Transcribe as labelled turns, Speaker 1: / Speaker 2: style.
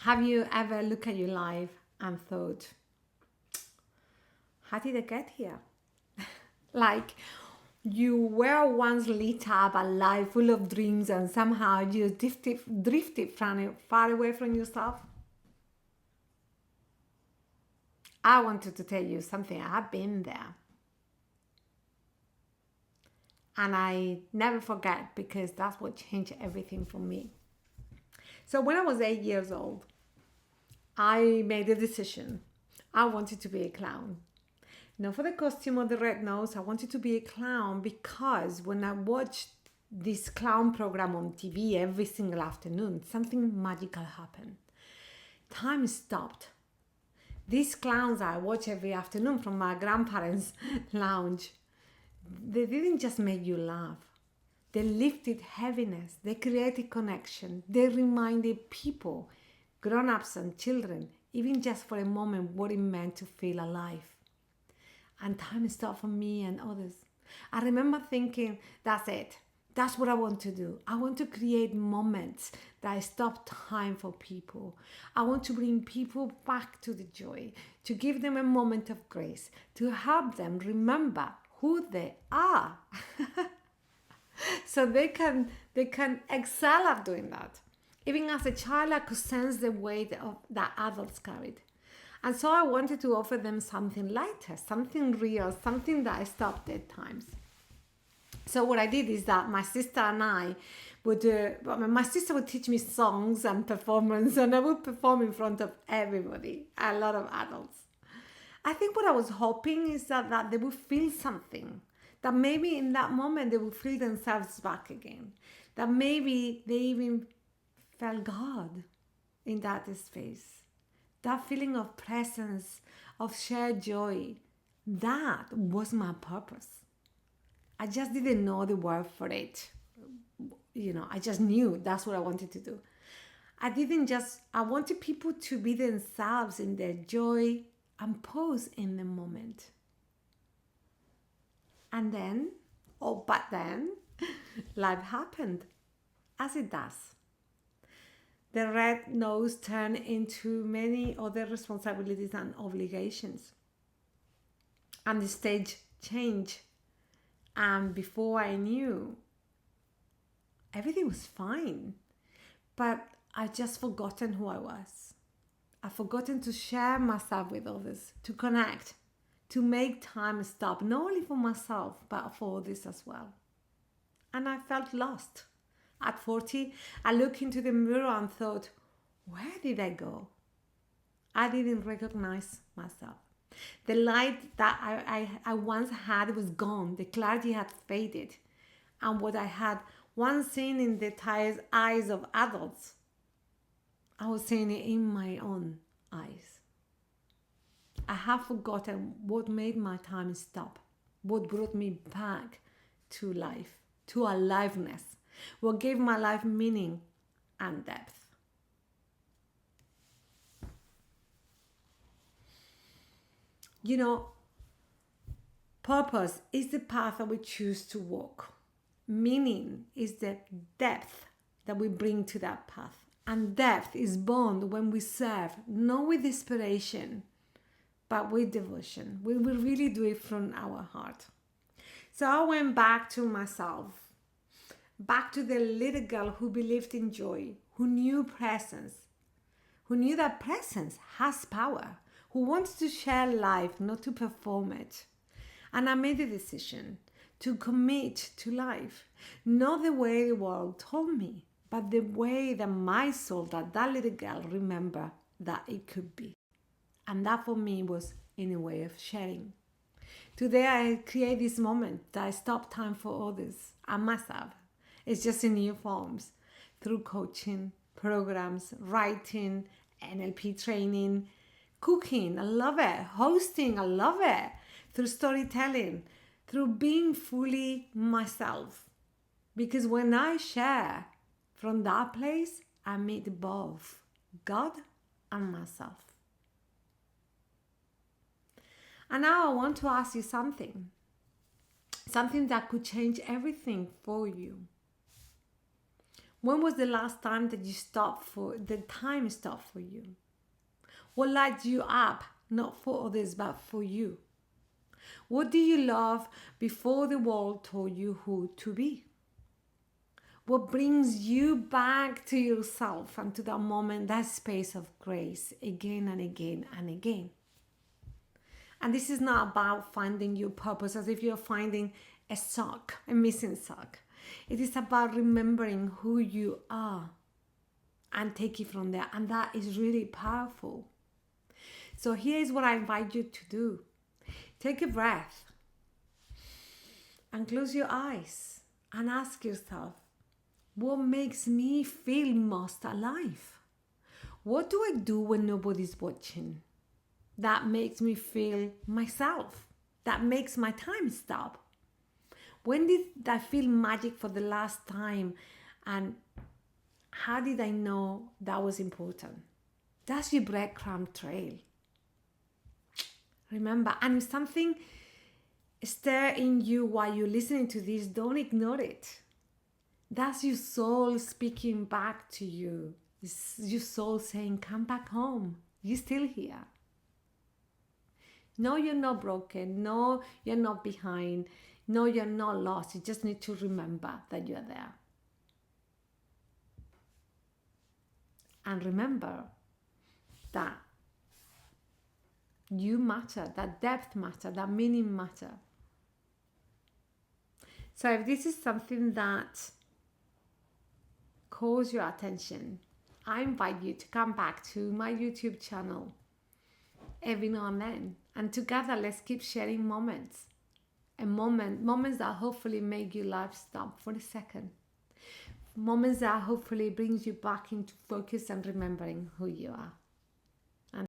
Speaker 1: Have you ever looked at your life and thought, how did I get here? Like you were once lit up a life full of dreams and somehow you drifted far away from yourself? I wanted to tell you something. I have been there. And I never forget because that's what changed everything for me. So when I was 8 years old, I made a decision. I wanted to be a clown. Not for the costume or the red nose. I wanted to be a clown because when I watched this clown program on TV every single afternoon, something magical happened. Time stopped. These clowns I watch every afternoon from my grandparents' lounge, they didn't just make you laugh. They lifted heaviness. They created connection. They reminded people, grown-ups and children, even just for a moment, what it meant to feel alive. And time stopped for me and others. I remember thinking, that's it. That's what I want to do. I want to create moments that stop time for people. I want to bring people back to the joy, to give them a moment of grace, to help them remember who they are. So they can excel at doing that. Even as a child, I could sense the weight that adults carried. And so I wanted to offer them something lighter, something real, something that stopped dead times. So what I did is that my sister and I would, my sister would teach me songs and performance, and I would perform in front of everybody, a lot of adults. I think what I was hoping is that they would feel something, that maybe in that moment they would feel themselves back again, that maybe they even felt God in that space. That feeling of presence, of shared joy, that was my purpose. I just didn't know the word for it. I just knew that's what I wanted to do. I wanted people to be themselves in their joy and pose in the moment. And then, but then, life happened, as it does. The red nose turned into many other responsibilities and obligations. And the stage changed. And before I knew, everything was fine. But I just forgotten who I was. I've forgotten to share myself with others, to connect, to make time stop, not only for myself, but for others as well. And I felt lost. At 40, I looked into the mirror and thought, where did I go? I didn't recognize myself. The light that I once had was gone. The clarity had faded. And what I had once seen in the tired eyes of adults, I was seeing it in my own eyes. I have forgotten what made my time stop, what brought me back to life, to aliveness, what gave my life meaning and depth. Purpose is the path that we choose to walk. Meaning is the depth that we bring to that path. And depth is born when we serve, not with desperation, but with devotion. We will really do it from our heart. So I went back to myself, back to the little girl who believed in joy, who knew presence, who knew that presence has power, who wants to share life, not to perform it. And I made a decision to commit to life, not the way the world told me, but the way that my soul, that little girl, remember that it could be. And that for me was in a way of sharing. Today I create this moment that I stop time for others and myself. It's just in new forms, through coaching, programs, writing, NLP training, cooking, I love it, hosting, I love it, through storytelling, through being fully myself. Because when I share from that place, I meet both God and myself. And now I want to ask you something that could change everything for you. When was the last time that the time stopped for you? What lights you up, not for others, but for you? What do you love before the world told you who to be? What brings you back to yourself and to that moment, that space of grace, again and again and again? And this is not about finding your purpose as if you're finding a sock, a missing sock. It is about remembering who you are and take it from there. And that is really powerful. So here's what I invite you to do. Take a breath and close your eyes and ask yourself, what makes me feel most alive? What do I do when nobody's watching? That makes me feel myself. That makes my time stop. When did I feel magic for the last time? And how did I know that was important? That's your breadcrumb trail. Remember, and if something stirs in you while you're listening to this, don't ignore it. That's your soul speaking back to you. It's your soul saying, come back home. You're still here. No, you're not broken. No, you're not behind. No, you're not lost. You just need to remember that you're there. And remember that you matter, that depth matter, that meaning matter. So if this is something that calls your attention, I invite you to come back to my YouTube channel every now and then. And together, let's keep sharing moments. Moments that hopefully make your life stop for a second. Moments that hopefully brings you back into focus and remembering who you are.